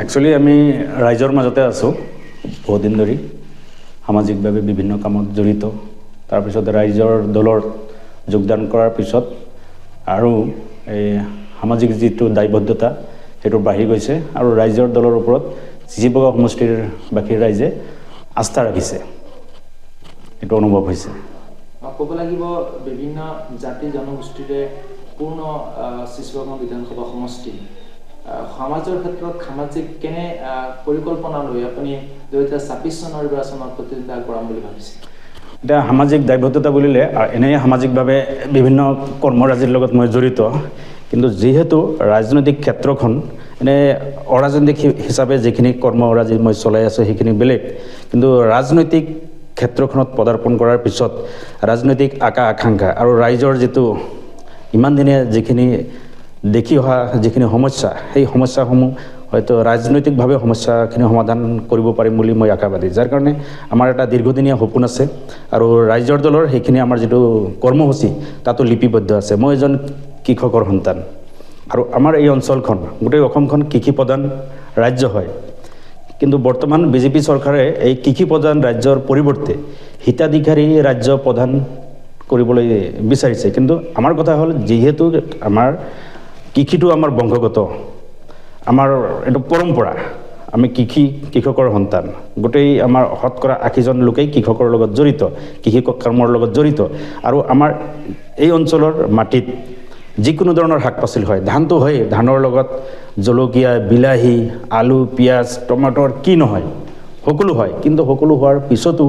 Actually আমি ৰাইজৰ মাজতে আছোঁ বহুদিন ধৰি সামাজিকভাৱে বিভিন্ন কামত জড়িত। তাৰপিছত ৰাইজৰ দলৰ যোগদান কৰাৰ পিছত আৰু এই সামাজিক যিটো দায়বদ্ধতা সেইটো বাঢ়ি গৈছে আৰু ৰাইজৰ দলৰ ওপৰত চিচিবগা সমষ্টিৰ বাকী ৰাইজে আস্থা ৰাখিছে, এইটো অনুভৱ হৈছে। ক'ব লাগিব বিভিন্ন জাতি জনগোষ্ঠীৰে পূৰ্ণ চিচিবগা বিধানসভা সমষ্টি। সমাজৰ ক্ষেত্ৰত সামাজিক কেনে পৰিকল্পনা লৈ আপুনি 2026 চনৰ নিৰ্বাচনত প্ৰতিদ্বন্দ্বিতা আগবঢ়াম বুলি ভাবিছে? এতিয়া সামাজিক দায়বদ্ধতা বুলিলে এনেই সামাজিকভাৱে বিভিন্ন কৰ্মৰাজিৰ লগত মই জড়িত, কিন্তু যিহেতু ৰাজনৈতিক ক্ষেত্ৰখন এনে অৰাজনৈতিক হিচাপে যিখিনি কৰ্মৰাজি মই চলাই আছোঁ সেইখিনি বেলেগ, কিন্তু ৰাজনৈতিক ক্ষেত্ৰখনত পদাৰ্পণ কৰাৰ পিছত ৰাজনৈতিক আকাংক্ষা আৰু ৰাইজৰ যিটো ইমান দিনে যিখিনি দেখি অহা যিখিনি সমস্যা, সেই সমস্যাসমূহ হয়তো ৰাজনৈতিকভাৱে সমস্যাখিনি সমাধান কৰিব পাৰিম বুলি মই আশাবাদী। যাৰ কাৰণে আমাৰ এটা দীৰ্ঘদিনীয়া সপোন আছে আৰু ৰাইজৰ দলৰ সেইখিনি আমাৰ যিটো কৰ্মসূচী তাতো লিপিবদ্ধ আছে। মই এজন কৃষকৰ সন্তান আৰু আমাৰ এই অঞ্চলখন গোটেই অসমখন কৃষি প্ৰধান ৰাজ্য হয়, কিন্তু বৰ্তমান বিজেপি চৰকাৰে এই কৃষি প্ৰধান ৰাজ্যৰ পৰিৱৰ্তে হিতাধিকাৰী ৰাজ্য প্ৰধান কৰিবলৈ বিচাৰিছে। কিন্তু আমাৰ কথা হ'ল, যিহেতু আমাৰ কৃষিটো আমাৰ বংশগত, আমাৰ এইটো পৰম্পৰা, আমি কৃষকৰ সন্তান, গোটেই আমাৰ শতকৰা 80জন লোকেই কৃষকৰ লগত জড়িত, কৃষি কৰ্মৰ লগত জড়িত। আৰু আমাৰ এই অঞ্চলৰ মাটিত যিকোনো ধৰণৰ শাক পাচলি হয়, ধানটো হয়, ধানৰ লগত জলকীয়া, বিলাহী, আলু, পিঁয়াজ, টমাটৰ কি নহয় সকলো হয়। কিন্তু সকলো হোৱাৰ পিছতো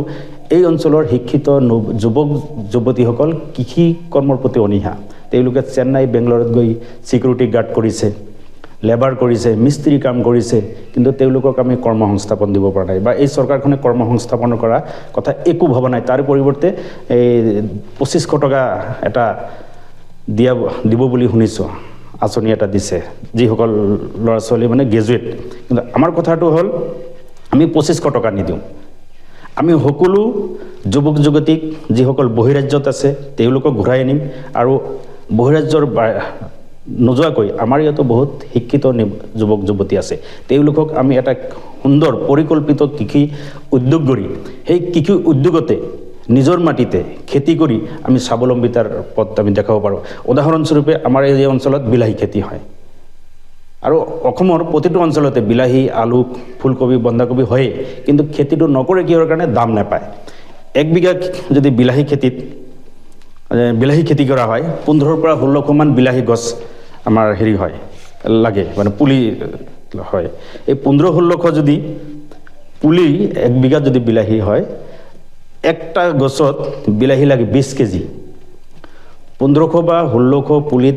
এই অঞ্চলৰ শিক্ষিত যুৱক যুৱতীসকল কৃষি কৰ্মৰ প্ৰতি অনীহা। তেওঁলোকে চেন্নাই বেংগলোৰত গৈ ছিকিউৰিটি গাৰ্ড কৰিছে, লেবাৰ কৰিছে, মিস্ত্ৰী কাম কৰিছে, কিন্তু তেওঁলোকক আমি কৰ্মসংস্থাপন দিব পৰা নাই, বা এই চৰকাৰখনে কৰ্মসংস্থাপন কৰা কথা একো ভবা নাই। তাৰ পৰিৱৰ্তে এই 2500 টকা এটা দিব বুলি শুনিছোঁ, আঁচনি এটা দিছে যিসকল ল'ৰা ছোৱালী মানে গ্ৰেজুৱেট। কিন্তু আমাৰ কথাটো হ'ল, আমি 2500 টকা নিদিওঁ, আমি সকলো যুৱক যুৱতীক যিসকল বহিৰাজ্যত আছে তেওঁলোকক ঘূৰাই আনিম। আৰু বহিৰাজ্যৰ নোযোৱাকৈ আমাৰ ইয়াতো বহুত শিক্ষিত যুৱক যুৱতী আছে, তেওঁলোকক আমি এটা সুন্দৰ পৰিকল্পিত কৃষি উদ্যোগ কৰি সেই কৃষি উদ্যোগতে নিজৰ মাটিতে খেতি কৰি আমি স্বাৱলম্বিতাৰ পথ আমি দেখাব পাৰোঁ। উদাহৰণস্বৰূপে আমাৰ এই অঞ্চলত বিলাহী খেতি হয়, আৰু অসমৰ প্ৰতিটো অঞ্চলতে বিলাহী, আলু, ফুলকবি, বন্ধাকবি হয়েই, কিন্তু খেতিটো নকৰে কিহৰ কাৰণে? দাম নাপায়। 1 বিঘা যদি বিলাহী খেতি কৰা হয়, 15 পৰা 16 মান বিলাহী গছ আমাৰ হয় লাগে, মানে পুলি হয়। এই 15-16 যদি পুলি 1 বিঘাত যদি বিলাহী হয়, একটা গছত বিলাহী লাগে 20 কেজি। 1500 বা 1600 পুলিত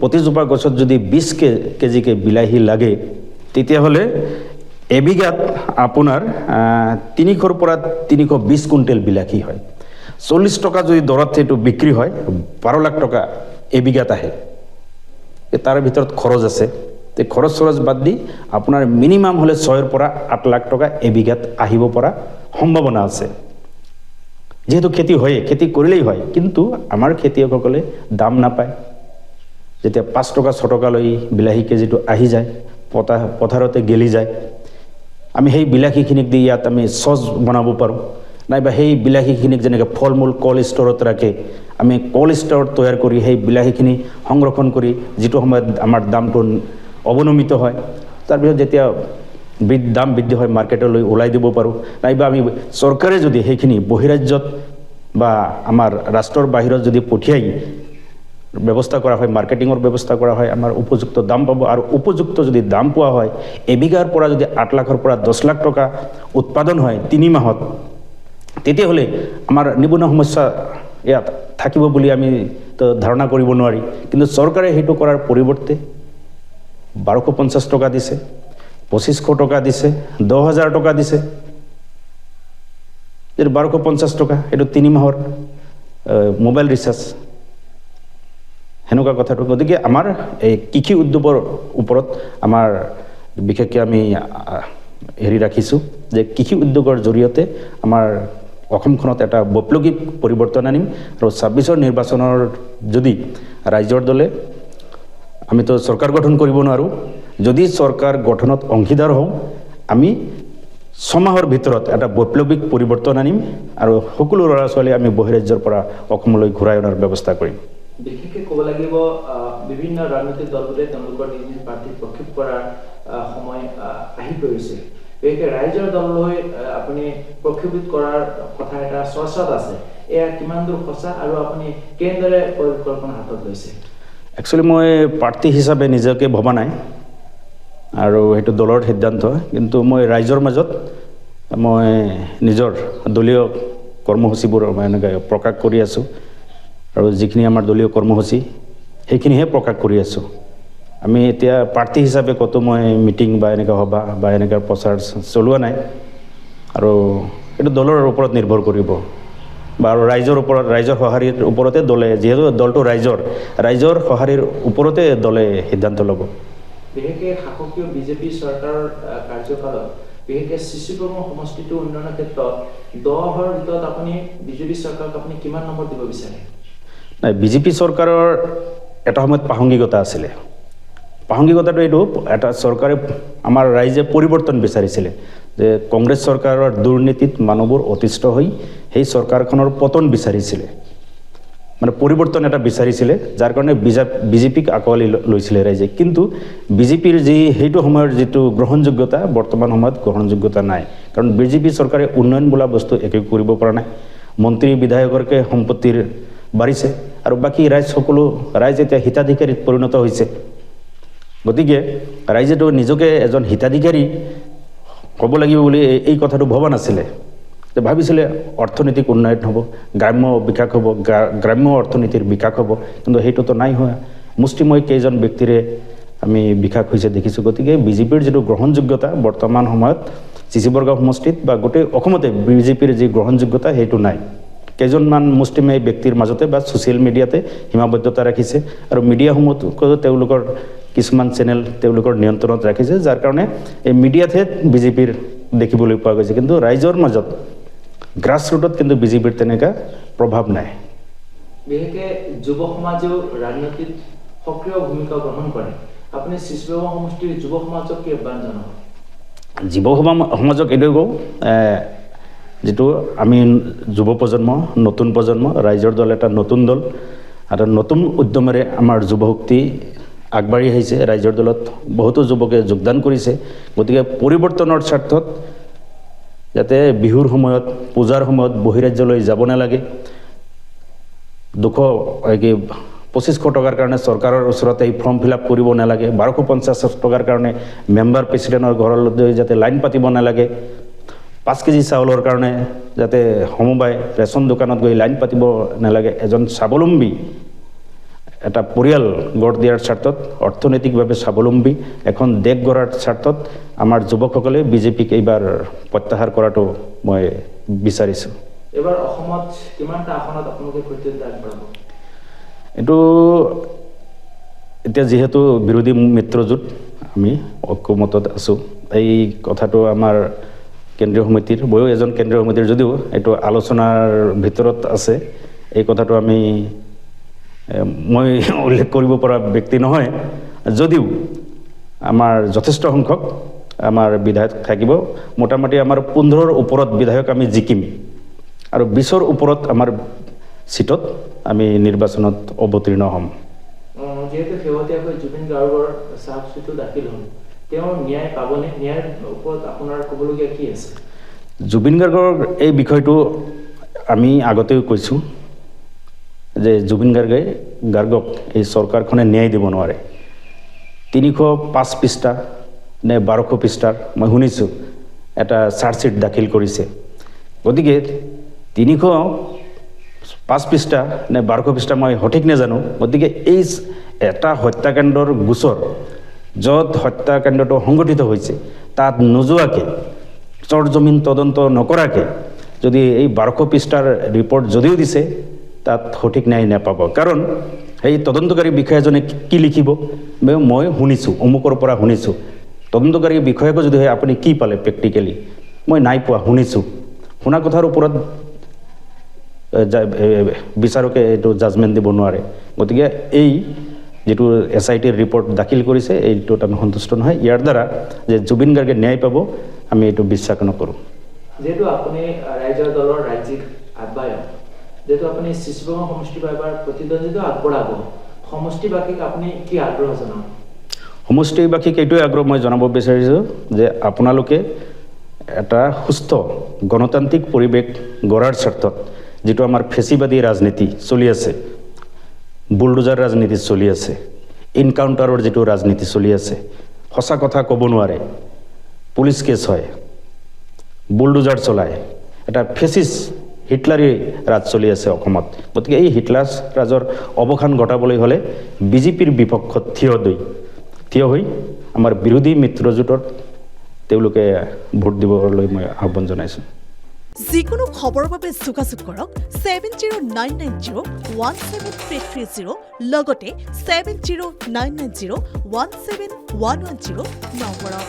প্ৰতিজোপা গছত যদি 20 কেজিকে বিলাহী লাগে, তেতিয়াহ'লে এবিঘাত আপোনাৰ 300 পৰা 320 কুইণ্টেল বিলাহী হয়। 40 টকা যদি দৰত সেইটো বিক্ৰী হয়, 12 লাখ টকা এবিঘাত আহে। তাৰ ভিতৰত খৰচ আছে, খৰচ বাদ দি আপোনাৰ মিনিমাম হ'লে 6 পৰা 8 লাখ টকা এবিঘাত আহিব পৰা সম্ভাৱনা আছে। যিহেতু খেতি হয়ে, খেতি কৰিলেই হয়, কিন্তু আমাৰ খেতিয়কসকলে দাম নাপায়। যেতিয়া 5 টকা 6 টকালৈ বিলাহী কেজিটো আহি যায়, পথাৰতে গেলি যায়, আমি সেই বিলাহীখিনিক দি ইয়াত আমি চচ বনাব পাৰোঁ, নাইবা সেই বিলাহীখিনিক যেনেকৈ ফল মূল ক'ল্ড ষ্ট'ৰত ৰাখে, আমি ক'ল্ড ষ্ট'ৰত তৈয়াৰ কৰি সেই বিলাহীখিনি সংৰক্ষণ কৰি যিটো সময়ত আমাৰ দামটো অৱনমিত হয়, তাৰপিছত যেতিয়া দাম বৃদ্ধি হয় মাৰ্কেটলৈ ওলাই দিব পাৰোঁ। নাইবা আমি চৰকাৰে যদি সেইখিনি বহিৰাজ্যত বা আমাৰ ৰাষ্ট্ৰৰ বাহিৰত যদি পঠিয়াই ব্যৱস্থা কৰা হয়, মাৰ্কেটিঙৰ ব্যৱস্থা কৰা হয়, আমাৰ উপযুক্ত দাম পাব। আৰু উপযুক্ত যদি দাম পোৱা হয়, এবিঘাৰ পৰা যদি 8 লাখৰ পৰা 10 লাখ টকা উৎপাদন হয় 3 মাহত, তেতিয়াহ'লে আমাৰ নিবনুৱা সমস্যা ইয়াত থাকিব বুলি আমি ধাৰণা কৰিব নোৱাৰি। কিন্তু চৰকাৰে সেইটো কৰাৰ পৰিৱৰ্তে 1250 টকা দিছে, 2500 টকা দিছে, 10,000 টকা দিছে। 1250 টকা এইটো 3 মাহৰ মোবাইল ৰিচাৰ্জ, সেনেকুৱা কথাটো। গতিকে আমাৰ এই কৃষি উদ্যোগৰ ওপৰত আমাৰ বিশেষকৈ আমি ৰাখিছোঁ যে কৃষি উদ্যোগৰ জৰিয়তে আমাৰ অসমখনত এটা বৈপ্লৱিক পৰিৱৰ্তন আনিম। আৰু 26ৰ নিৰ্বাচনৰ যদি ৰাইজৰ দলে, আমিতো চৰকাৰ গঠন কৰিব নোৱাৰোঁ, যদি চৰকাৰ গঠনত অংশীদাৰ হওঁ আমি 6 মাহৰ ভিতৰত এটা বৈপ্লৱিক পৰিৱৰ্তন আনিম আৰু সকলো ল'ৰা ছোৱালী আমি বহিৰাজ্যৰ পৰা অসমলৈ ঘূৰাই অনাৰ ব্যৱস্থা কৰিম। বিশেষকৈ ক'ব লাগিব বিভিন্ন ৰাজনৈতিক দলবোৰে তেওঁলোকৰ নিজ নিজ প্ৰাৰ্থী প্ৰক্ষেপ কৰাৰ সময় আহি পৰিছে। বিশেষকৈ ৰাইজৰ দললৈ আপুনি প্ৰক্ষেপিত কৰাৰ কথা এটা চৰ্চাত আছে, এয়া কিমান দূৰ সঁচা আৰু আপুনি কেনেদৰে পৰিকল্পনা হাতত লৈছে? একচুৱেলি মই প্ৰাৰ্থী হিচাপে নিজকে ভবা নাই আৰু সেইটো দলৰ সিদ্ধান্ত, কিন্তু মই ৰাইজৰ মাজত মই নিজৰ দলীয় কৰ্মসূচীবোৰ মই এনেকৈ প্ৰকাশ কৰি আছোঁ আৰু যিখিনি আমাৰ দলীয় কৰ্মসূচী সেইখিনিহে প্ৰকাশ কৰি আছোঁ। আমি এতিয়া প্ৰাৰ্থী হিচাপে ক'তো মই মিটিং বা এনেকুৱা সভা বা এনেকুৱা প্ৰচাৰ চলোৱা নাই আৰু এইটো দলৰ ওপৰত নিৰ্ভৰ কৰিব বা আৰু ৰাইজৰ সঁহাৰিৰ ওপৰতে দলে, যিহেতু দলটো ৰাইজৰ সঁহাৰিৰ ওপৰতে দলে সিদ্ধান্ত ল'ব। বিশেষকৈ শাসকীয় বিজেপি চৰকাৰৰ কাৰ্যকালত বিশেষকৈ চিচিকৰ্ম সমষ্টিটো উন্নয়নৰ ক্ষেত্ৰত 10ৰ ভিতৰত আপুনি বিজেপি চৰকাৰক আপুনি কিমান নম্বৰ দিব বিচাৰে? নাই, বিজেপি চৰকাৰৰ এটা সময়ত প্ৰাসংগিকতা আছিলে। প্ৰাসংগিকতাটো এইটো, এটা চৰকাৰে আমাৰ ৰাইজে পৰিৱৰ্তন বিচাৰিছিলে যে কংগ্ৰেছ চৰকাৰৰ দুৰ্নীতিত মানুহবোৰ অতিষ্ঠ হৈ সেই চৰকাৰখনৰ পতন বিচাৰিছিলে, মানে পৰিৱৰ্তন এটা বিচাৰিছিলে, যাৰ কাৰণে বিজেপিক আঁকোৱালি লৈছিলে ৰাইজে। কিন্তু বিজেপিৰ সেইটো সময়ৰ যিটো গ্ৰহণযোগ্যতা বৰ্তমান সময়ত গ্ৰহণযোগ্যতা নাই, কাৰণ বিজেপি চৰকাৰে উন্নয়ন বোলা বস্তু একো কৰিব পৰা নাই। মন্ত্ৰী বিধায়কৰকে সম্পত্তিৰ বাঢ়িছে আৰু বাকী ৰাইজ এতিয়া হিতাধিকাৰীত পৰিণত হৈছে। গতিকে ৰাইজেতো নিজকে এজন হিতাধিকাৰী হ'ব লাগিব বুলি এই কথাটো ভবা নাছিলে, যে ভাবিছিলে অৰ্থনৈতিক উন্নয়ন হ'ব, গ্ৰাম্য বিকাশ হ'ব, গ্ৰাম্য অৰ্থনীতিৰ বিকাশ হ'ব, কিন্তু সেইটোতো নাই হোৱা। মুষ্টিময় কেইজন ব্যক্তিৰে আমি বিকাশ হৈছে দেখিছোঁ। গতিকে বিজেপিৰ যিটো গ্ৰহণযোগ্যতা বৰ্তমান সময়ত চিচিবৰগাঁও সমষ্টিত বা গোটেই অসমতে বিজেপিৰ যি গ্ৰহণযোগ্যতা সেইটো নাই। কেইজনমান মুষ্টিমেয় ব্যক্তিৰ মাজতে বা ছ'চিয়েল মিডিয়াতে সীমাবদ্ধতা ৰাখিছে আৰু মিডিয়াসমূহতো তেওঁলোকৰ কিছুমান চেনেল তেওঁলোকৰ নিয়ন্ত্ৰণত ৰাখিছে, যাৰ কাৰণে এই মিডিয়াতহে বিজেপিৰ দেখিবলৈ পোৱা গৈছে, কিন্তু ৰাইজৰ মাজত গ্ৰাছৰুটত কিন্তু বিজেপিৰ তেনেকুৱা প্ৰভাৱ নাই। বিশেষকৈ যুৱ সমাজেও ৰাজনীতিত সক্ৰিয় ভূমিকা গ্ৰহণ কৰে। আপুনি চিচিবৰগাঁও সমষ্টিৰ যুৱ সমাজক কি আহ্বান জনাব? যুৱ সমাজক এইটোৱে কওঁ, যিটো আমি যুৱ প্ৰজন্ম, নতুন প্ৰজন্ম, ৰাইজৰ দল এটা নতুন দল, এটা নতুন উদ্যমেৰে আমাৰ যুৱশক্তি আগবাঢ়ি আহিছে। ৰাইজৰ দলত বহুতো যুৱকে যোগদান কৰিছে। গতিকে পৰিৱৰ্তনৰ স্বাৰ্থত যাতে বিহুৰ সময়ত, পূজাৰ সময়ত বহিৰাজ্যলৈ যাব নালাগে, 2500 টকাৰ কাৰণে চৰকাৰৰ ওচৰত এই ফৰ্ম ফিল আপ কৰিব নালাগে, 1250 টকাৰ কাৰণে মেম্বাৰ প্ৰেচিডেণ্টৰ ঘৰলৈ যাতে লাইন পাতিব নালাগে, 5 কেজি চাউলৰ কাৰণে যাতে সমবায় ৰেচন দোকানত গৈ লাইন পাতিব নালাগে, এজন স্বাৱলম্বী এটা পৰিয়াল গঢ় দিয়াৰ স্বাৰ্থত, অৰ্থনৈতিকভাৱে স্বাৱলম্বী এখন দেশ গঢ়াৰ স্বাৰ্থত আমাৰ যুৱকসকলে বিজেপিক এইবাৰ প্ৰত্যাহাৰ কৰাটো মই বিচাৰিছোঁ। এইবাৰ অসমত কিমানটা আসনত আপোনালোকে প্ৰতিদ্বন্দ্বিতা আগবঢ়াব? এইটো এতিয়া যিহেতু বিৰোধী মিত্ৰজোঁট, আমি ঐক্যমতত আছোঁ। এই কথাটো আমাৰ কেন্দ্ৰীয় সমিতিৰ, ময়ো এজন কেন্দ্ৰীয় সমিতিৰ যদিও এইটো আলোচনাৰ ভিতৰত আছে। এই কথাটো মই উল্লেখ কৰিব পৰা ব্যক্তি নহয়, যদিও আমাৰ যথেষ্ট সংখ্যক আমাৰ বিধায়ক থাকিব। মোটামুটি আমাৰ 15ৰ ওপৰত বিধায়ক আমি জিকিম আৰু 20ৰ ওপৰত আমাৰ চিটত আমি নিৰ্বাচনত অৱতীৰ্ণ হ'ম। যিহেতু শেহতীয়াকৈ জুবিন গাৰ্গৰ চাৰ্জশ্বিটটো দাখিল হ'ল, তেওঁ ন্যায় পাবনে? ন্যায়ৰ ওপৰত আপোনাৰ ক'বলগীয়া কি আছে? জুবিন গাৰ্গৰ এই বিষয়টো আমি আগতেও কৈছোঁ যে জুবিন গাৰ্গক এই চৰকাৰখনে ন্যায় দিব নোৱাৰে। 305 পৃষ্ঠা নে 1200 পৃষ্ঠাৰ মই শুনিছোঁ এটা চাৰ্জশ্বিট দাখিল কৰিছে। গতিকে 305 পৃষ্ঠা নে 1200 পৃষ্ঠা মই সঠিক নাজানো। গতিকে এই এটা হত্যাকাণ্ডৰ গোচৰ, য'ত হত্যাকাণ্ডটো সংঘটিত হৈছে, তাত নোযোৱাকৈ চৰজমিন তদন্ত নকৰাকৈ যদি এই 1200 পৃষ্ঠাৰ ৰিপৰ্ট যদিও দিছে, তাত সঠিক ন্যায় নাপাব। কাৰণ সেই তদন্তকাৰী বিষয়াজনে কি লিখিব, মই শুনিছোঁ, অমুকৰ পৰা শুনিছোঁ। তদন্তকাৰী বিষয়াকো যদি হয় আপুনি কি পালে প্ৰেক্টিকেলি, মই নাই পোৱা, শুনিছোঁ। শুনা কথাৰ ওপৰত বিচাৰকে এইটো জাজমেণ্ট দিব নোৱাৰে। গতিকে এই যিটো SITৰ ৰিপৰ্ট দাখিল কৰিছে এইটোত আমি সন্তুষ্ট নহয়। ইয়াৰ দ্বাৰা যে জুবিন গাৰ্গে ন্যায় পাব আমি এইটো বিশ্বাস নকৰোঁ। যেহেতু আপুনি ৰাইজৰ দলৰ ৰাজ্যিক আহ্বায়ক, যেহেতু আপুনি চিচিবগাঁও সমষ্টিৰ পৰা এবাৰ প্ৰতিদ্বন্দ্বিতা আগবঢ়াব, সমষ্টিবাসীক আপুনি কি আগ্ৰহ জনাব? সমষ্টিবাসীক এইটোৱে আগ্ৰহ মই জনাব বিচাৰিছোঁ যে আপোনালোকে এটা সুস্থ গণতান্ত্ৰিক পৰিৱেশ গঢ়াৰ স্বাৰ্থত যিটো আমাৰ ফেচিবাদী ৰাজনীতি চলি আছে, বুলডোজাৰ ৰাজনীতি চলি আছে, ইনকাউণ্টাৰৰ যিটো ৰাজনীতি চলি আছে, সঁচা কথা ক'ব নোৱাৰে, পুলিচ কেছ হয়, বুলডোজাৰ চলায়, এটা ফেচিছ হিটলাৰী ৰাজ চলি আছে অসমত। গতিকে এই হিটলাৰ ৰাজৰ অৱসান ঘটাবলৈ হ'লে বিজেপিৰ বিপক্ষত থিয় হৈ আমাৰ বিৰোধী মিত্ৰজোঁটত তেওঁলোকে ভোট দিবলৈ মই আহ্বান জনাইছোঁ। যিকোনো খবৰৰ বাবে যোগাযোগ কৰক 7099017330 লগতে 7099017110 নম্বৰত।